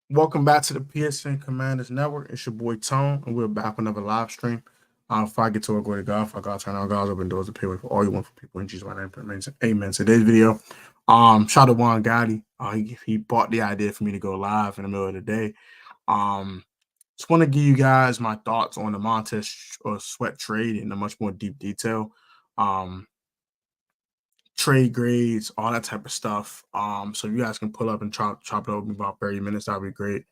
Welcome back to the PSN Commanders Network. It's your boy Tone, and we're back with another live stream. Before I get to our go to golf, I got to turn our guys open doors to pay for all you want for people in Jesus' name. Amen. Today's video, shout out to Juan Gotti. He bought the idea for me to go live in the middle of the day. Just want to give you guys my thoughts on the Montez Sweat trade in a much more deep detail. Trade grades, all that type of stuff. So if you guys can pull up and chop it over in about 30 minutes, that'd be great.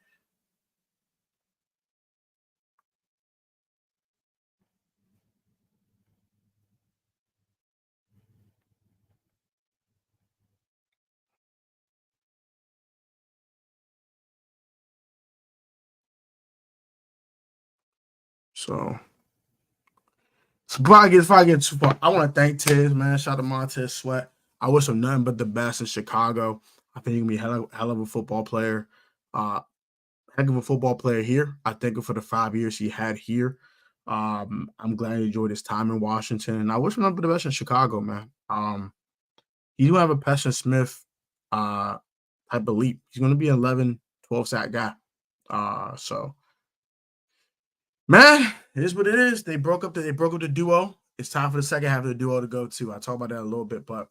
So before I get too far, I want to thank Tiz, man. Shout out to Montez Sweat. I wish him nothing but the best in Chicago. I think he can be a hell of a football player. Heck of a football player here. I thank him for the 5 years he had here. I'm glad he enjoyed his time in Washington, and I wish him nothing but the best in Chicago, man. He's going to have a Preston Smith type of leap. He's going to be an 11, 12 sack guy. So man, it is what it is. They broke up the duo. It's time for the second half of the duo to go to. I talk about that a little bit, but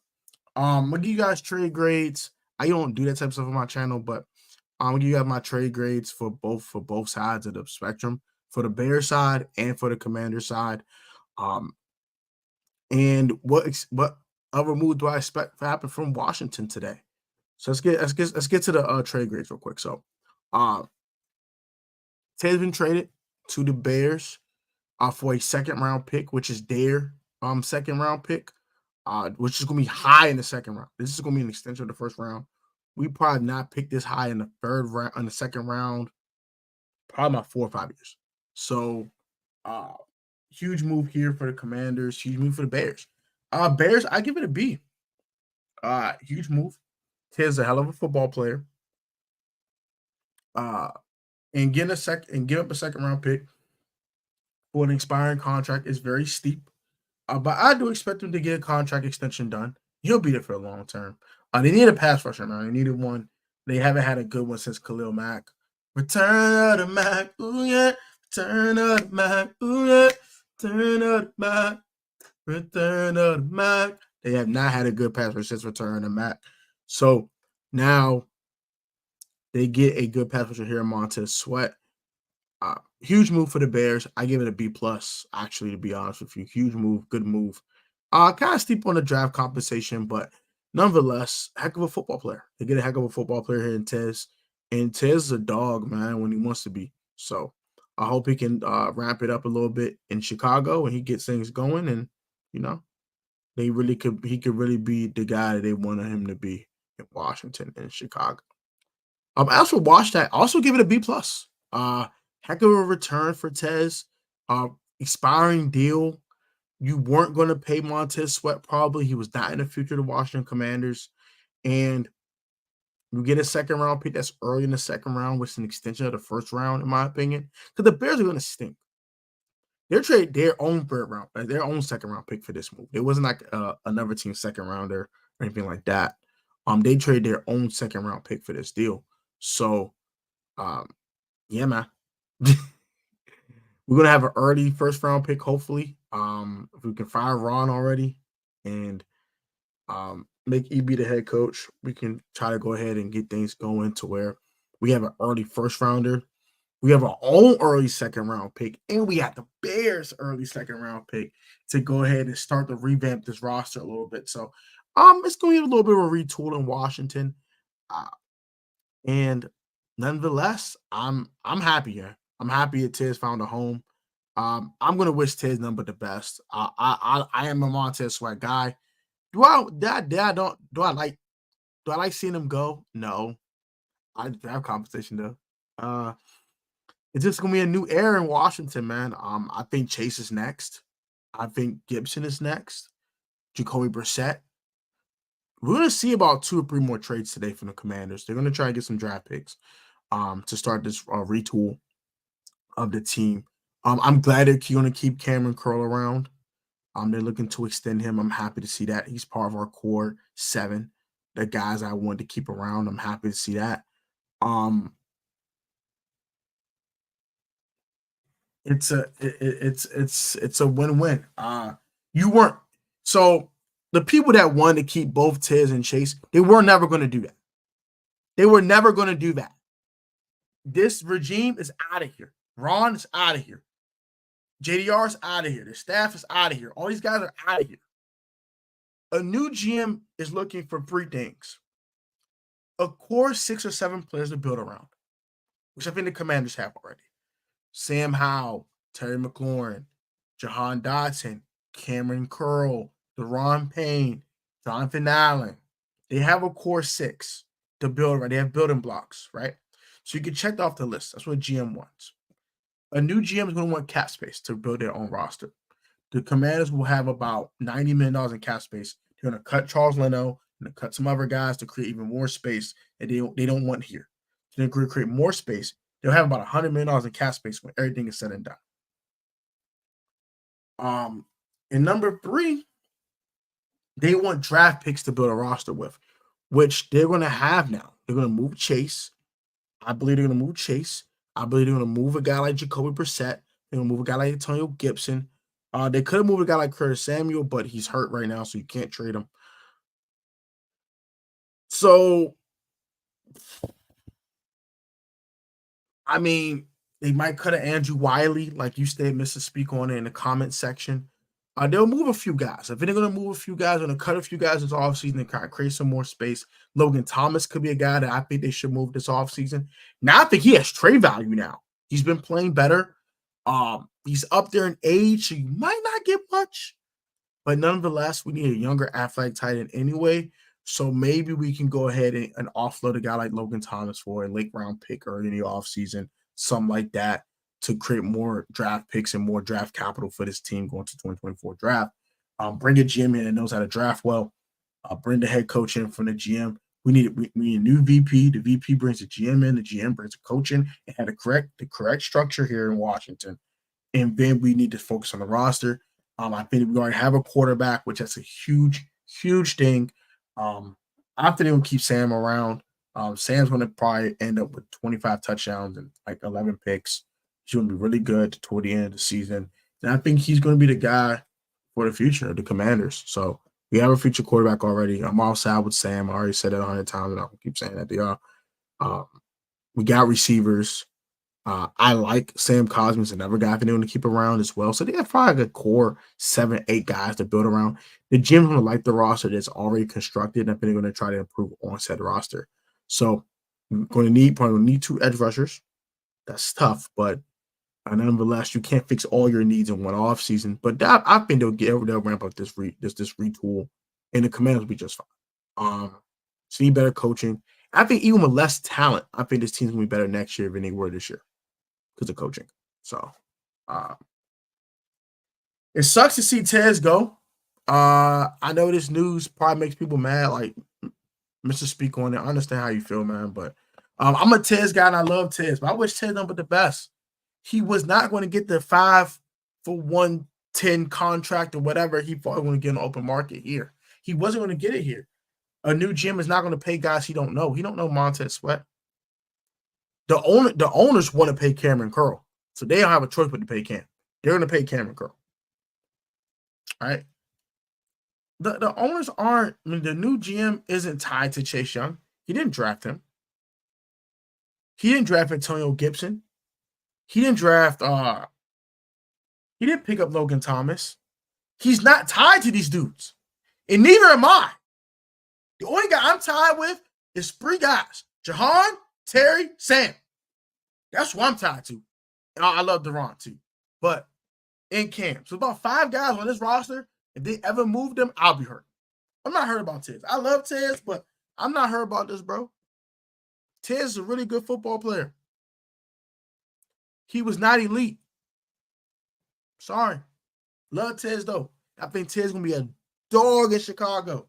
I'm gonna give you guys trade grades. I don't do that type of stuff on my channel, but I'm gonna give you guys my trade grades for both sides of the spectrum, for the Bears side and for the Commander side. And what other move do I expect to happen from Washington today? So let's get to the trade grades real quick. So Ted's been traded to the Bears for a second-round pick, which is their second-round pick, which is going to be high in the second round. This is going to be an extension of the first round. We probably not picked this high in the third round, in the second round, probably about 4 or 5 years. So, huge move here for the Commanders. Huge move for the Bears. Bears, I give it a B. Huge move. Ted's a hell of a football player. And give up a second-round pick for an expiring contract is very steep. But I do expect him to get a contract extension done. He'll be there for the long term. They need a pass rusher now. They needed one. They haven't had a good one since Khalil Mack. Return of the Mack, ooh yeah. Return of the Mack, ooh yeah. Return of the Mack. Return of the Mack. They have not had a good pass rusher since Return of the Mack. So now they get a good pass rusher here in Montez Sweat. Huge move for the Bears. I give it a B plus, actually, to be honest with you. Huge move, good move. Kind of steep on the draft compensation, but nonetheless, heck of a football player. They get a heck of a football player here in Tez. And Tez is a dog, man, when he wants to be. So I hope he can ramp it up a little bit in Chicago and he gets things going. And, he could really be the guy that they wanted him to be in Washington and Chicago. As for Washington, also give it a B plus. Heck of a return for Tez. Expiring deal. You weren't going to pay Montez Sweat probably. He was not in the future of the Washington Commanders. And you get a second-round pick that's early in the second round with an extension of the first round, in my opinion. Because the Bears are going to stink. They're trading their own their own second-round pick for this move. It wasn't like another team's second-rounder or anything like that. They trade their own second-round pick for this deal. So, yeah, man. We're gonna have an early first round pick, hopefully. If we can fire Ron already and make EB the head coach, we can try to go ahead and get things going to where we have an early first rounder. We have our own early second round pick, and we have the Bears early second round pick to go ahead and start to revamp this roster a little bit. So it's going to be a little bit of a retool in Washington. And nonetheless, I'm happy here. I'm happy that Tiz found a home. I'm gonna wish Tiz nothing but the best. I am a Montez Sweat guy. Do I like seeing him go? No. I have competition though. It's just gonna be a new era in Washington, man. I think Chase is next. I think Gibson is next. Jacoby Brissett. We're gonna see about 2 or 3 more trades today from the Commanders. They're gonna try to get some draft picks to start this retool of the team. I'm glad they're going to keep Cameron Curl around. They're looking to extend him. I'm happy to see that. He's part of our core 7, the guys I want to keep around. I'm happy to see that. it's a win-win. You weren't so the people that wanted to keep both Tez and Chase, they were never going to do that. They were never going to do that. This regime is out of here. Ron is out of here. JDR is out of here. The staff is out of here. All these guys are out of here. A new GM is looking for three things: a core 6 or 7 players to build around, which I think the Commanders have already. Sam Howell, Terry McLaurin, Jahan Dotson, Cameron Curl, Deron Payne, Jonathan Allen. They have a core 6 to build around. They have building blocks, right? So you can check off the list. That's what GM wants. A new GM is going to want cap space to build their own roster. The Commanders will have about $90 million in cap space. They're going to cut Charles Leno and cut some other guys to create even more space that they don't want here. So they're going to create more space. They'll have about $100 million in cap space when everything is said and done. And number 3, they want draft picks to build a roster with, which they're going to have now. They're going to move Chase. I believe they're going to move Chase. I believe they're going to move a guy like Jacoby Brissett. They're going to move a guy like Antonio Gibson. They could have moved a guy like Curtis Samuel, but he's hurt right now, so you can't trade him. So, I mean, they might cut an Andrew Wiley, like you said, Mr. Speak on it in the comment section. They'll move a few guys. If they're going to move a few guys, they're going to cut a few guys this offseason and kind of create some more space. Logan Thomas could be a guy that I think they should move this offseason. Now I think he has trade value now. He's been playing better. He's up there in age, so you might not get much. But nonetheless, we need a younger athletic tight end anyway. So maybe we can go ahead and offload a guy like Logan Thomas for a late round pick or in the offseason, something like that, to create more draft picks and more draft capital for this team going to 2024 draft. Bring a GM in that knows how to draft well. Bring the head coach in from the GM. We need a new VP. The VP brings the GM in. The GM brings the coach in and have the correct structure here in Washington. And then we need to focus on the roster. I think we already have a quarterback, which that's a huge, huge thing. I think they're going to keep Sam around. Sam's going to probably end up with 25 touchdowns and like 11 picks. He's going to be really good toward the end of the season. And I think he's going to be the guy for the future of the Commanders. So we have a future quarterback already. I'm all side with Sam. I already said that 100 times, and I'll keep saying that they are. We got receivers. I like Sam Cosmi's another guy for them to keep around as well. So they have probably a core 7, 8 guys to build around. The GM's going to like the roster that's already constructed, and I think they're going to try to improve on said roster. So we're going to need 2 edge rushers. That's tough, but nonetheless, you can't fix all your needs in one offseason. But I think they'll ramp up this retool, and the Commanders will be just fine. So need better coaching. I think even with less talent, I think this team's going to be better next year than they were this year because of coaching. So it sucks to see Tez go. I know this news probably makes people mad, like Mr. Speak on it. I understand how you feel, man, but I'm a Tez guy and I love Tez, but I wish Tez done but the best. He was not going to get the 5 for 110 contract or whatever he thought he was going to get in the open market here. He wasn't going to get it here. A new GM is not going to pay guys he don't know. He don't know Montez Sweat. The owners want to pay Cameron Curl, so they don't have a choice but to pay Cam. They're going to pay Cameron Curl. All right. The owners aren't. I mean, the new GM isn't tied to Chase Young. He didn't draft him. He didn't draft Antonio Gibson. He didn't draft. He didn't pick up Logan Thomas. He's not tied to these dudes, and neither am I. The only guy I'm tied with is 3 guys: Jahan, Terry, Sam. That's what I'm tied to. And I love Deron too, but in Cam. So about 5 guys on this roster. If they ever move them, I'll be hurt. I'm not hurt about Tez. I love Tez, but I'm not hurt about this, bro. Tez is a really good football player. He was not elite. Sorry. Love Tez, though. I think Tez is going to be a dog in Chicago.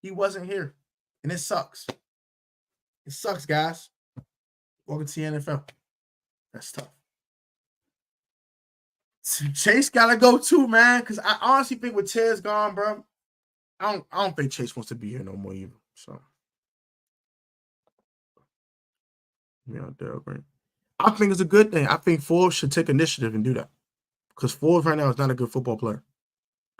He wasn't here, and it sucks. It sucks, guys. Welcome to the NFL. That's tough. Chase gotta go too, man. Because I honestly think with Tez gone, bro, I don't think Chase wants to be here no more either. So, yeah, Daryl Green. I think it's a good thing. I think Forbes should take initiative and do that. Because Forbes right now is not a good football player.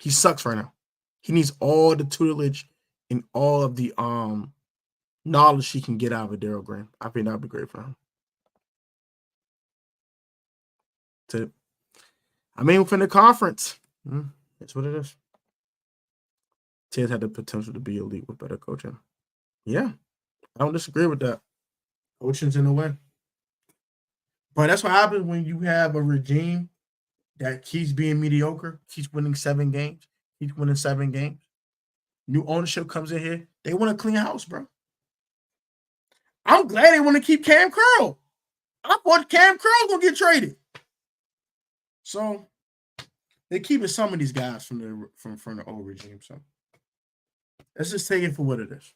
He sucks right now. He needs all the tutelage and all of the knowledge he can get out of Darryl Graham. I think that would be great for him. I mean, within the conference, that's what it is. Ted had the potential to be elite with better coaching. Yeah, I don't disagree with that. Coaching's in the way. But that's what happens when you have a regime that keeps being mediocre, keeps winning 7 games, keeps winning 7 games. New ownership comes in here. They want to clean house, bro. I'm glad they want to keep Cam Curl. I thought Cam Curl going to get traded. So they're keeping some of these guys from the old regime. So let's just take it for what it is.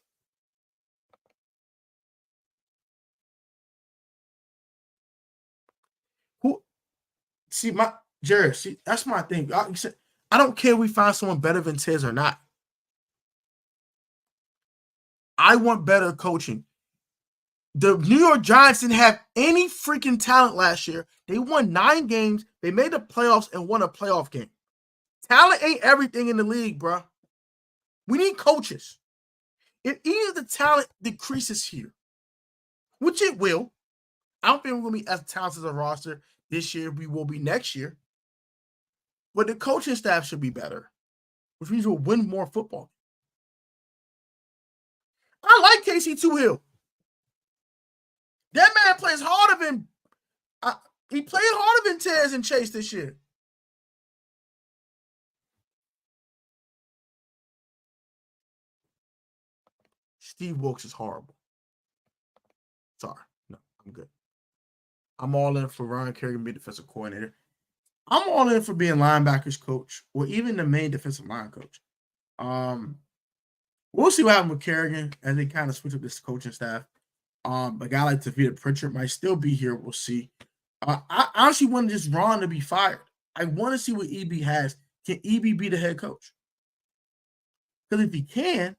Jeris, that's my thing. I don't care if we find someone better than Tiz or not. I want better coaching. The New York Giants didn't have any freaking talent last year. They won 9 games. They made the playoffs and won a playoff game. Talent ain't everything in the league, bro. We need coaches. If either the talent decreases here, which it will, I don't think we're going to be as talented as a roster this year. We will be next year. But the coaching staff should be better, which means we'll win more football. I like Casey Hill. That man plays harder than he played harder than Tez and Chase this year. Steve Wilkes is horrible. Sorry. No, I'm good. I'm all in for Ryan Kerrigan being defensive coordinator. I'm all in for being linebackers coach or even the main defensive line coach. We'll see what happens with Kerrigan as they kind of switch up this coaching staff. A guy like Tavita Pritchard might still be here. We'll see. I honestly want just Ron to be fired. I want to see what EB has. Can EB be the head coach? Because if he can,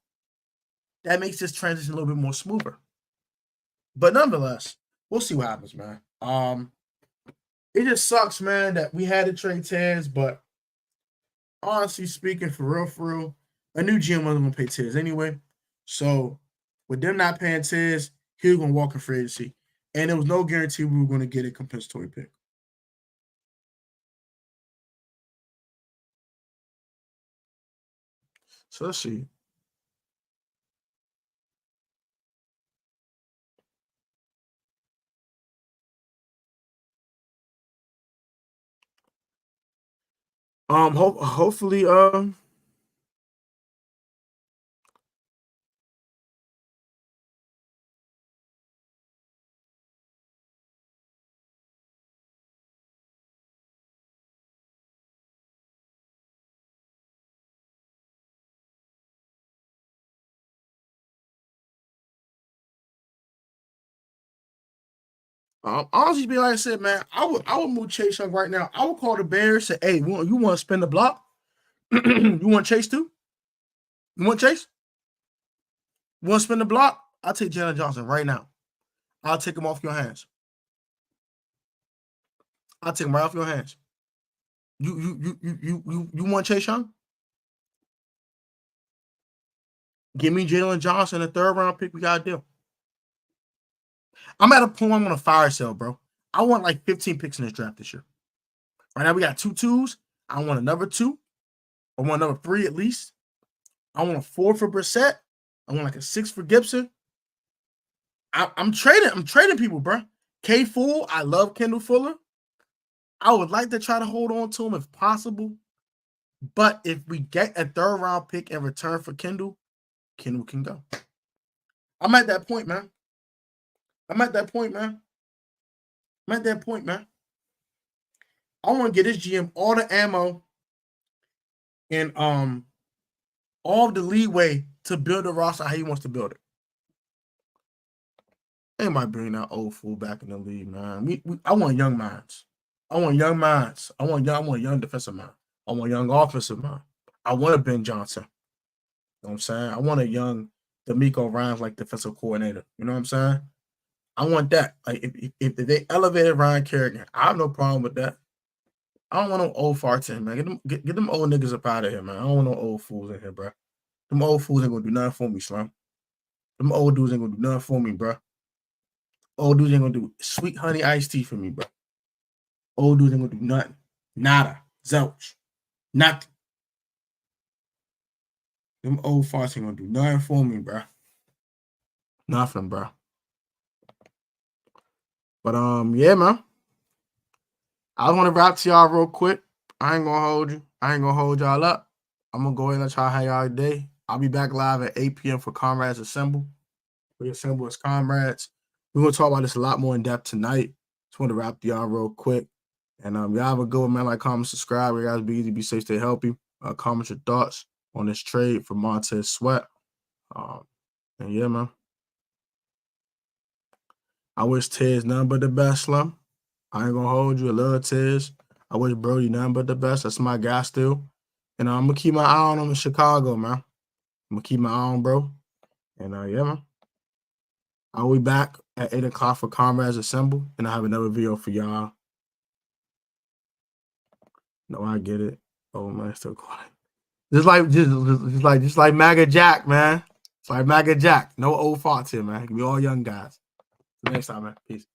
that makes this transition a little bit more smoother. But nonetheless, we'll see what happens, man. It just sucks, man, that we had to trade Tez, but honestly speaking, for real, a new GM wasn't going to pay Tez anyway. So with them not paying Tez, he was going to walk in free agency. And there was no guarantee we were going to get a compensatory pick. So let's see. Hopefully, honestly, be like I said, man, I would move Chase Young right now. I would call the Bears, say, hey, you want to spin the block? You want Chase too? You want Chase? You want to spin the block? I'll take Jalen Johnson right now. I'll take him off your hands. I'll take him right off your hands. You want Chase Young? Give me Jalen Johnson, a 3rd round pick. We got a deal. I'm at a point I'm on a fire sale, bro. I want like 15 picks in this draft this year. Right now we got 2 2s. I want another 2. I want another 3 at least. I want a 4 for Brissett. I want like a 6 for Gibson. I'm trading people, bro. K Fool, I love Kendall Fuller. I would like to try to hold on to him if possible. But if we get a 3rd round pick in return for Kendall can go. I'm at that point, man. I want to get this GM all the ammo and all the leeway to build a roster how he wants to build it. They might bring that old fool back in the league, man. I want young minds. I want young defensive mind. I want young offensive mind. I want a Ben Johnson. You know what I'm saying? I want a young D'Amico Ryans like defensive coordinator. You know what I'm saying? I want that. Like if they elevated Ryan Kerrigan, I have no problem with that. I don't want no old farts in, man. Get them old niggas up out of here, man. I don't want no old fools in here, bro. Them old fools ain't gonna do nothing for me, Slim. Them old dudes ain't gonna do nothing for me, bro. Old dudes ain't gonna do sweet honey iced tea for me, bro. Old dudes ain't gonna do nothing. Nada. Zilch. Nothing. Them old farts ain't gonna do nothing for me, bro. Nothing, bro. But yeah, man. I want to wrap to y'all real quick. I ain't gonna hold you. I ain't gonna hold y'all up. I'm gonna go ahead and let y'all hang out today. I'll be back live at 8 p.m. for Comrades Assemble. We assemble as comrades. We're gonna talk about this a lot more in depth tonight. Just want to wrap to y'all real quick. And y'all have a good one, man. Like, comment, subscribe. You guys be easy, be safe, stay healthy. Comment your thoughts on this trade for Montez Sweat. And yeah, man. I wish Tez nothing but the best, Slim. I ain't gonna hold you. I love Tez. I wish Brody nothing but the best. That's my guy still. And I'm gonna keep my eye on him in Chicago, man. I'm gonna keep my eye on bro. And yeah, man. I'll be back at 8 o'clock for Comrades Assemble, and I have another video for y'all. No, I get it. Oh man, it's still quiet. Just like MAGA Jack, man. It's like MAGA Jack. No old farts here, man. We all young guys. Next time, man. Peace.